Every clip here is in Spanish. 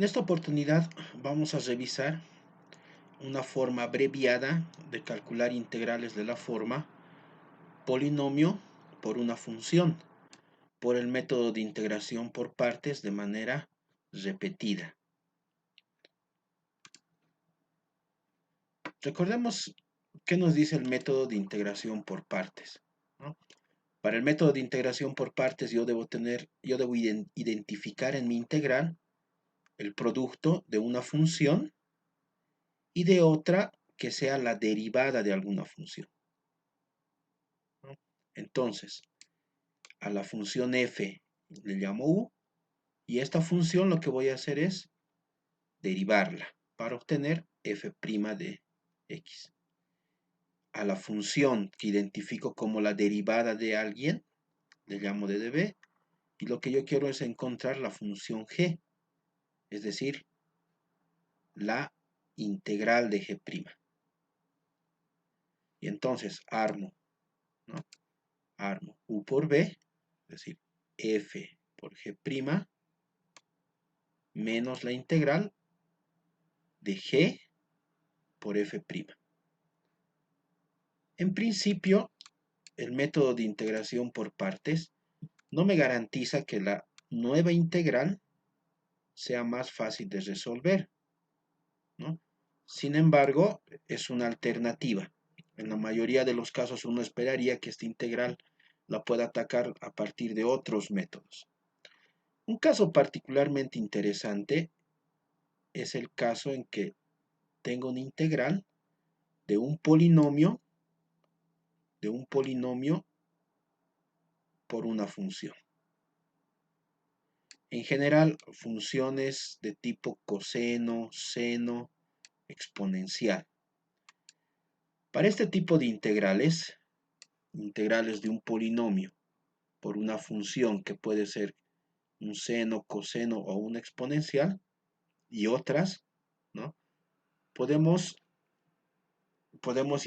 En esta oportunidad vamos a revisar una forma abreviada de calcular integrales de la forma polinomio por una función por el método de integración por partes de manera repetida. Recordemos qué nos dice el método de integración por partes, ¿no? Para el método de integración por partes yo debo identificar en mi integral el producto de una función y de otra que sea la derivada de alguna función, ¿no? Entonces, a la función f le llamo u, y esta función lo que voy a hacer es derivarla para obtener f' de x. A la función que identifico como la derivada de alguien le llamo ddb, y lo que yo quiero es encontrar la función g, es decir, la integral de g'. Y entonces armo, ¿no? Armo u por b, es decir, f por g' menos la integral de g por f'. En principio, el método de integración por partes no me garantiza que la nueva integral sea más fácil de resolver, ¿no? Sin embargo, es una alternativa. En la mayoría de los casos uno esperaría que esta integral la pueda atacar a partir de otros métodos. Un caso particularmente interesante es el caso en que tengo una integral de un polinomio por una función. En general, funciones de tipo coseno, seno, exponencial. Para este tipo de integrales de un polinomio por una función que puede ser un seno, coseno o una exponencial, y otras, ¿no? Podemos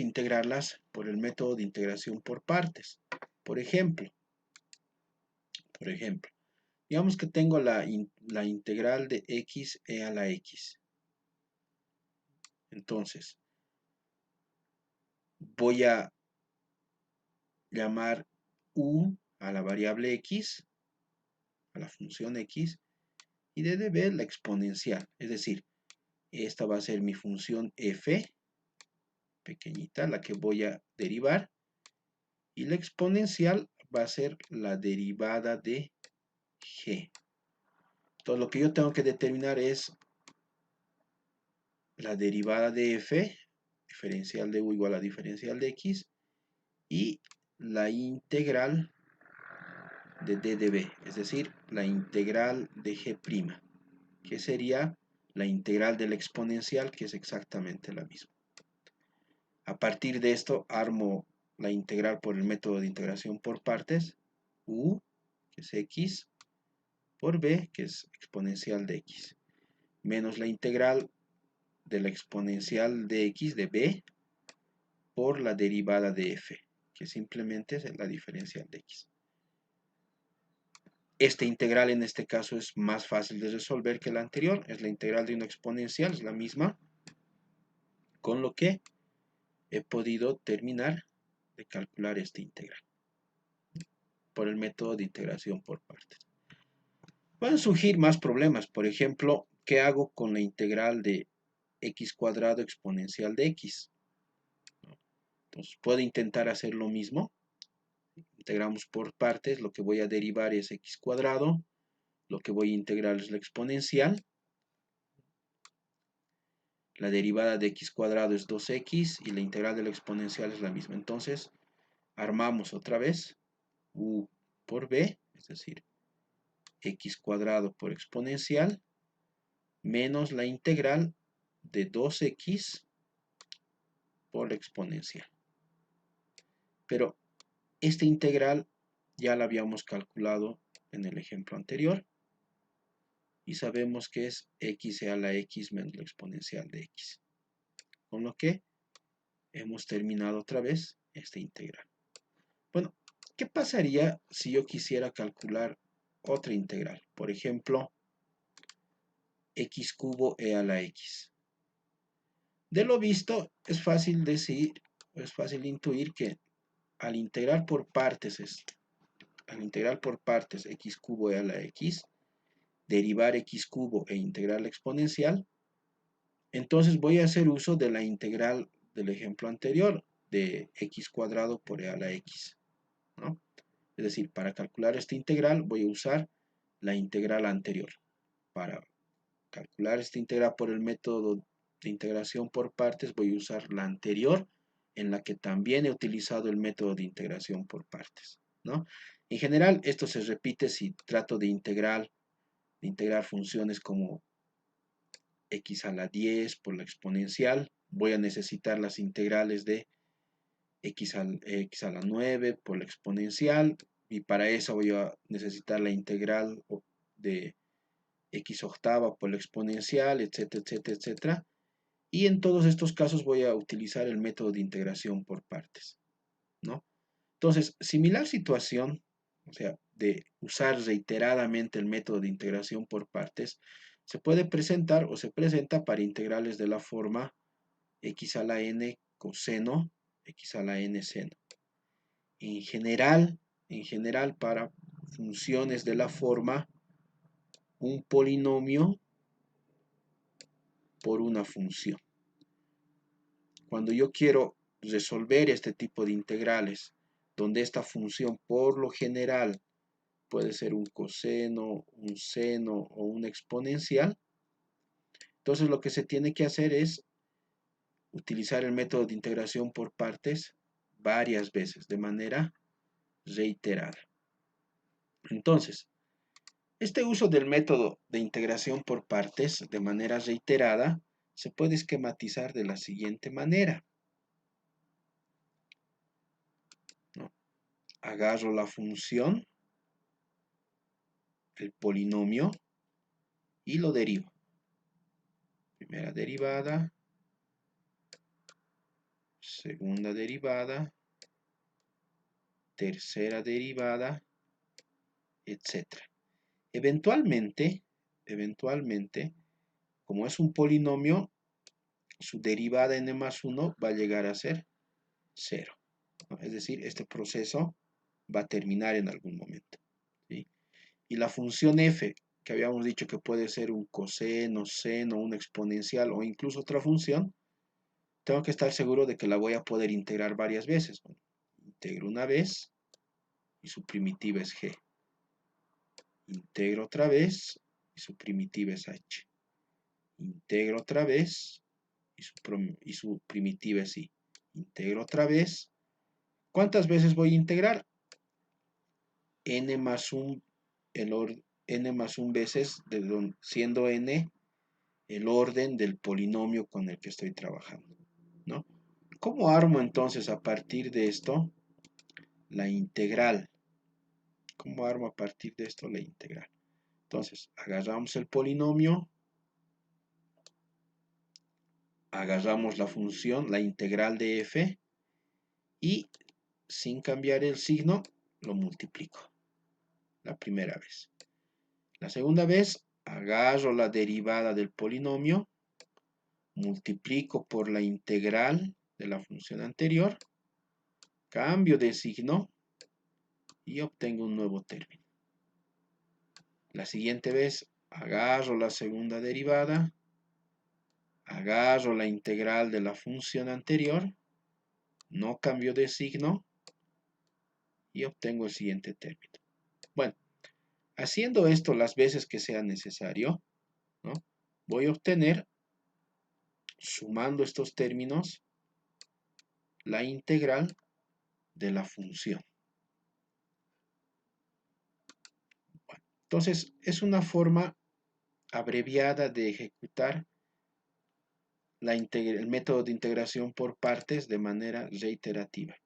integrarlas por el método de integración por partes. Por ejemplo, digamos que tengo la integral de x a la x. Entonces, voy a llamar u a la variable x, a la función x, y ddb la exponencial. Es decir, esta va a ser mi función f, pequeñita, la que voy a derivar, y la exponencial va a ser la derivada de g. Entonces, lo que yo tengo que determinar es la derivada de f, diferencial de u igual a diferencial de x, y la integral de ddb, es decir, la integral de g', que sería la integral de la exponencial, que es exactamente la misma. A partir de esto armo la integral por el método de integración por partes, u, que es x, por b, que es exponencial de x, menos la integral de la exponencial de x de b por la derivada de f, que simplemente es la diferencial de x. Esta integral en este caso es más fácil de resolver que la anterior, es la integral de una exponencial, es la misma, con lo que he podido terminar de calcular esta integral por el método de integración por partes. Pueden surgir más problemas, por ejemplo, ¿qué hago con la integral de x cuadrado exponencial de x? Entonces, puedo intentar hacer lo mismo. Integramos por partes, lo que voy a derivar es x cuadrado, lo que voy a integrar es la exponencial. La derivada de x cuadrado es 2x y la integral de la exponencial es la misma. Entonces, armamos otra vez u por b, es decir, x cuadrado por exponencial, menos la integral de 2x por la exponencial. Pero esta integral ya la habíamos calculado en el ejemplo anterior y sabemos que es x a la x menos la exponencial de x. Con lo que hemos terminado otra vez esta integral. Bueno, ¿qué pasaría si yo quisiera calcular otra integral? Por ejemplo, x cubo e a la x. De lo visto, es fácil decir, es fácil intuir que al integrar por partes x cubo e a la x, derivar x cubo e integrar la exponencial, entonces voy a hacer uso de la integral del ejemplo anterior, de x cuadrado por e a la x, ¿no? Es decir, para calcular esta integral voy a usar la integral anterior. Para calcular esta integral por el método de integración por partes voy a usar la anterior, en la que también he utilizado el método de integración por partes, ¿no? En general, esto se repite si trato de integrar funciones como x a la 10 por la exponencial. Voy a necesitar las integrales de x a la 9 por la exponencial, y para eso voy a necesitar la integral de x octava por la exponencial, etcétera, etcétera, etcétera. Y en todos estos casos voy a utilizar el método de integración por partes, ¿no? Entonces, similar situación, o sea, de usar reiteradamente el método de integración por partes, se puede presentar o se presenta para integrales de la forma x a la n coseno, x a la n seno. En general para funciones de la forma un polinomio por una función. Cuando yo quiero resolver este tipo de integrales, donde esta función por lo general puede ser un coseno, un seno o una exponencial, entonces lo que se tiene que hacer es utilizar el método de integración por partes varias veces, de manera reiterada. Entonces, este uso del método de integración por partes de manera reiterada se puede esquematizar de la siguiente manera, ¿no? Agarro la función, el polinomio, y lo derivo. Primera derivada, segunda derivada, tercera derivada, etc. Eventualmente, como es un polinomio, su derivada n más 1 va a llegar a ser 0, ¿no? Es decir, este proceso va a terminar en algún momento, ¿sí? Y la función f, que habíamos dicho que puede ser un coseno, seno, una exponencial o incluso otra función, tengo que estar seguro de que la voy a poder integrar varias veces. Bueno, integro una vez y su primitiva es g. Integro otra vez y su primitiva es h. Integro otra vez y su primitiva es i. Integro otra vez. ¿Cuántas veces voy a integrar? N más 1, n más 1 veces, siendo n el orden del polinomio con el que estoy trabajando, ¿no? ¿Cómo armo entonces a partir de esto la integral? ¿Cómo armo a partir de esto la integral? Entonces, agarramos el polinomio, agarramos la función, la integral de f, y sin cambiar el signo, lo multiplico. La primera vez. La segunda vez, agarro la derivada del polinomio, multiplico por la integral de la función anterior, cambio de signo y obtengo un nuevo término. La siguiente vez, agarro la segunda derivada, agarro la integral de la función anterior, no cambio de signo y obtengo el siguiente término. Bueno, haciendo esto las veces que sea necesario, ¿no? Voy a obtener, sumando estos términos, la integral de la función. Bueno, entonces, es una forma abreviada de ejecutar el método de integración por partes de manera reiterativa.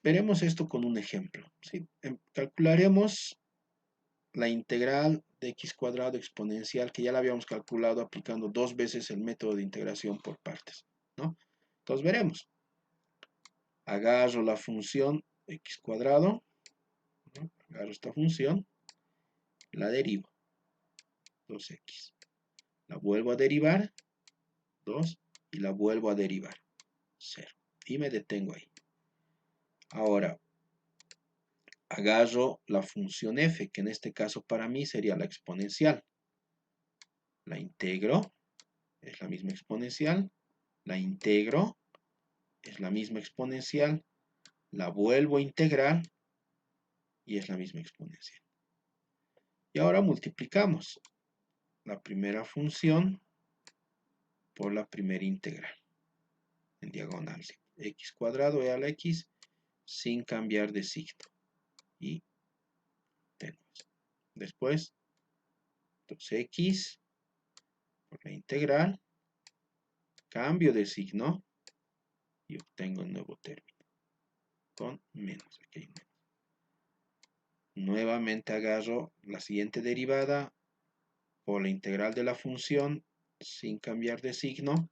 Veremos esto con un ejemplo, ¿sí? Calcularemos la integral de x cuadrado exponencial, que ya la habíamos calculado aplicando 2 veces el método de integración por partes, ¿no? Entonces veremos. Agarro la función x cuadrado, ¿no? Agarro esta función, la derivo. 2x. La vuelvo a derivar, 2, y la vuelvo a derivar, 0. Y me detengo ahí. Ahora, agarro la función f, que en este caso para mí sería la exponencial. La integro, es la misma exponencial. La integro, es la misma exponencial. La vuelvo a integrar, y es la misma exponencial. Y ahora multiplicamos la primera función por la primera integral en diagonal. X cuadrado e a la x sin cambiar de signo. Y tenemos. Después, 2x por la integral, cambio de signo y obtengo un nuevo término con menos. Aquí hay menos. Nuevamente agarro la siguiente derivada por la integral de la función sin cambiar de signo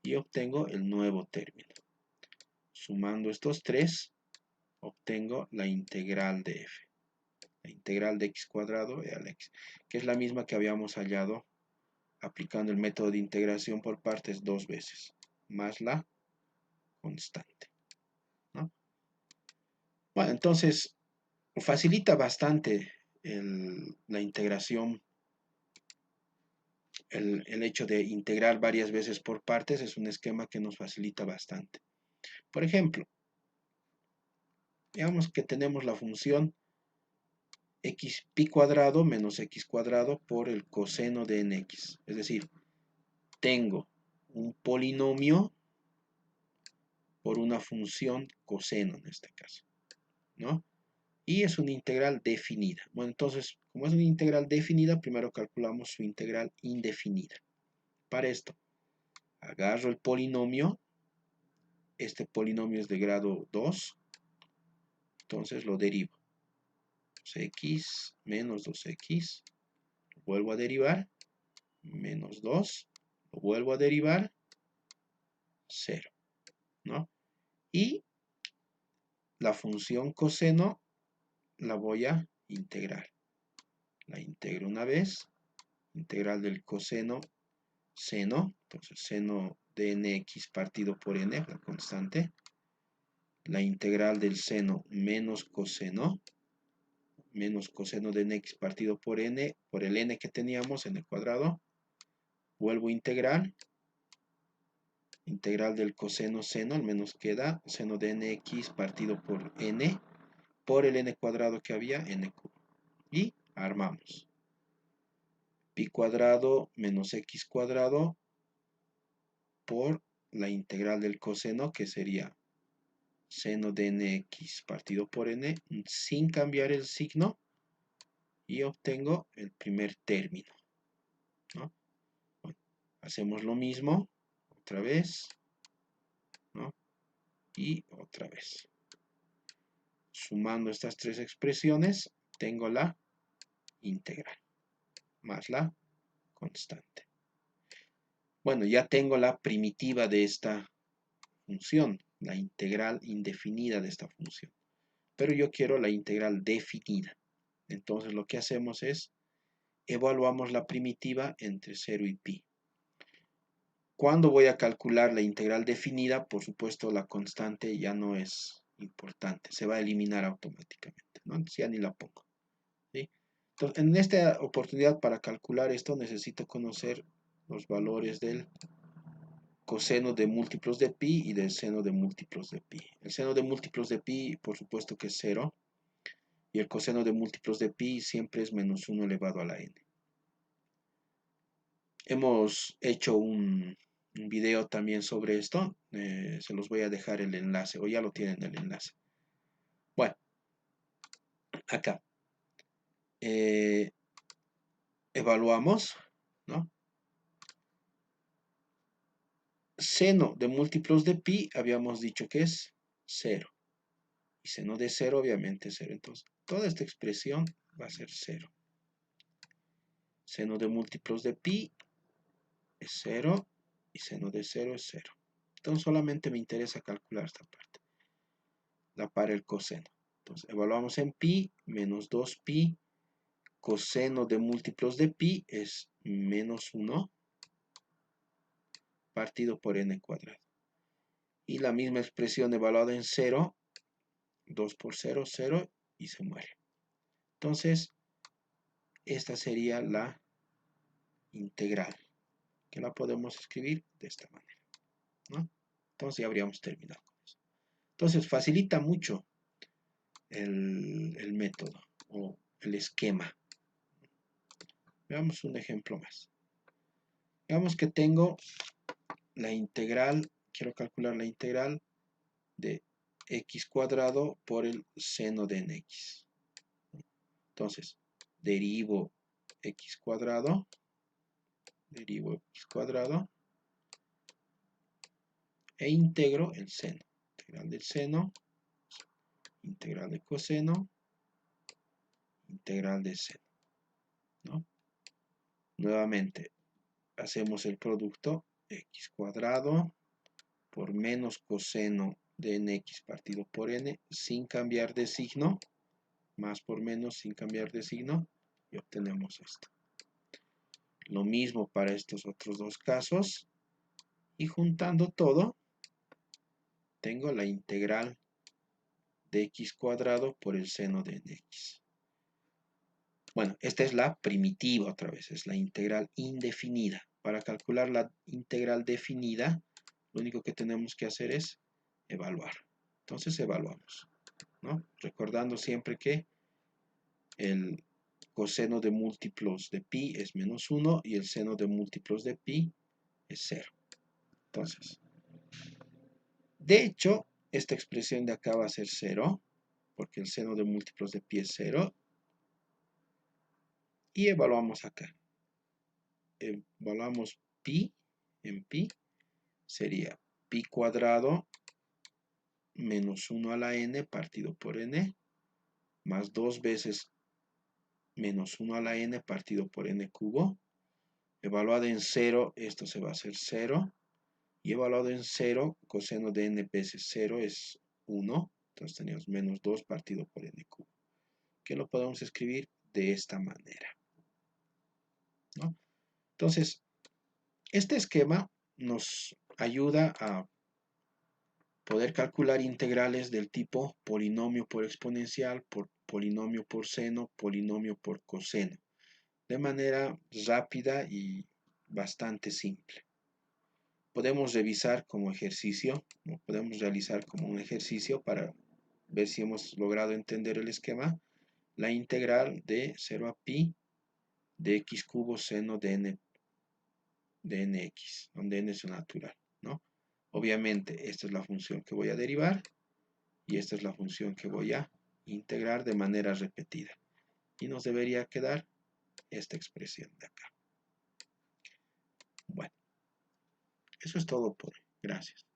y obtengo el nuevo término. Sumando estos tres, obtengo la integral de f. La integral de x cuadrado e a la x, que es la misma que habíamos hallado aplicando el método de integración por partes 2 veces, más la constante, ¿no? Bueno, entonces facilita bastante la integración. El hecho de integrar varias veces por partes es un esquema que nos facilita bastante. Por ejemplo, digamos que tenemos la función x pi cuadrado menos x cuadrado por el coseno de nx. Es decir, tengo un polinomio por una función coseno en este caso, ¿no? Y es una integral definida. Bueno, entonces, como es una integral definida, primero calculamos su integral indefinida. Para esto, agarro el polinomio. Este polinomio es de grado 2. Entonces lo derivo. 2x menos 2x. Lo vuelvo a derivar. Menos 2. Lo vuelvo a derivar. 0. ¿No? Y la función coseno la voy a integrar. La integro una vez. Integral del coseno seno. Entonces seno de nx partido por n, la constante. La integral del seno menos coseno de nx partido por n, por el n que teníamos, n cuadrado. Vuelvo a integrar. Integral del coseno seno, al menos queda seno de nx partido por n, por el n cuadrado que había, n cubo. Y armamos. Pi cuadrado menos x cuadrado por la integral del coseno, que sería seno de nx partido por n, sin cambiar el signo, y obtengo el primer término, ¿no? Bueno, hacemos lo mismo, otra vez, ¿no? Y otra vez. Sumando estas tres expresiones, tengo la integral, más la constante. Bueno, ya tengo la primitiva de esta función, la integral indefinida de esta función. Pero yo quiero la integral definida. Entonces lo que hacemos es, evaluamos la primitiva entre 0 y pi. Cuando voy a calcular la integral definida, por supuesto la constante ya no es importante, se va a eliminar automáticamente, ¿no? Entonces ya ni la pongo, ¿sí? Entonces, en esta oportunidad, para calcular esto, necesito conocer los valores del coseno de múltiplos de pi y del seno de múltiplos de pi. El seno de múltiplos de pi, por supuesto que es 0, y el coseno de múltiplos de pi siempre es menos 1 elevado a la n. Hemos hecho un video también sobre esto, se los voy a dejar el enlace, o ya lo tienen el enlace. Bueno, acá evaluamos, ¿no? Seno de múltiplos de pi habíamos dicho que es 0, y seno de 0 obviamente es 0, entonces toda esta expresión va a ser 0. Seno de múltiplos de pi es 0, y seno de 0 es 0. Entonces solamente me interesa calcular esta parte, la para el coseno. Entonces evaluamos en pi, menos 2pi coseno de múltiplos de pi es menos 1 partido por n cuadrado. Y la misma expresión evaluada en 0, 2 por 0, 0 y se muere. Entonces, esta sería la integral, que la podemos escribir de esta manera, ¿no? Entonces ya habríamos terminado con eso. Entonces facilita mucho el método o el esquema. Veamos un ejemplo más. Veamos que tengo la integral, quiero calcular la integral de x cuadrado por el seno de nx. Entonces, derivo x cuadrado e integro el seno. Integral del seno, integral de coseno, integral de seno, ¿no? Nuevamente, hacemos el producto x cuadrado por menos coseno de nx partido por n sin cambiar de signo, más por menos sin cambiar de signo, y obtenemos esto. Lo mismo para estos otros dos casos, y juntando todo, tengo la integral de x cuadrado por el seno de nx. Bueno, esta es la primitiva otra vez, es la integral indefinida. Para calcular la integral definida, lo único que tenemos que hacer es evaluar. Entonces evaluamos, ¿no? Recordando siempre que el coseno de múltiplos de pi es menos 1 y el seno de múltiplos de pi es 0. Entonces, de hecho, esta expresión de acá va a ser 0, porque el seno de múltiplos de pi es 0. Y evaluamos acá. Evaluamos pi, en pi, sería pi cuadrado menos 1 a la n partido por n, más 2 veces menos 1 a la n partido por n cubo. Evaluado en 0, esto se va a hacer 0. Y evaluado en 0, coseno de n veces 0 es 1. Entonces tenemos menos 2 partido por n cubo. Que lo podemos escribir de esta manera, ¿no? Entonces, este esquema nos ayuda a poder calcular integrales del tipo polinomio por exponencial, por polinomio por seno, polinomio por coseno, de manera rápida y bastante simple. Podemos revisar como ejercicio, o podemos realizar como un ejercicio para ver si hemos logrado entender el esquema, la integral de 0 a pi de x cubo seno de nx, donde n es natural, ¿no? Obviamente, esta es la función que voy a derivar y esta es la función que voy a integrar de manera repetida. Y nos debería quedar esta expresión de acá. Bueno, eso es todo por hoy. Gracias.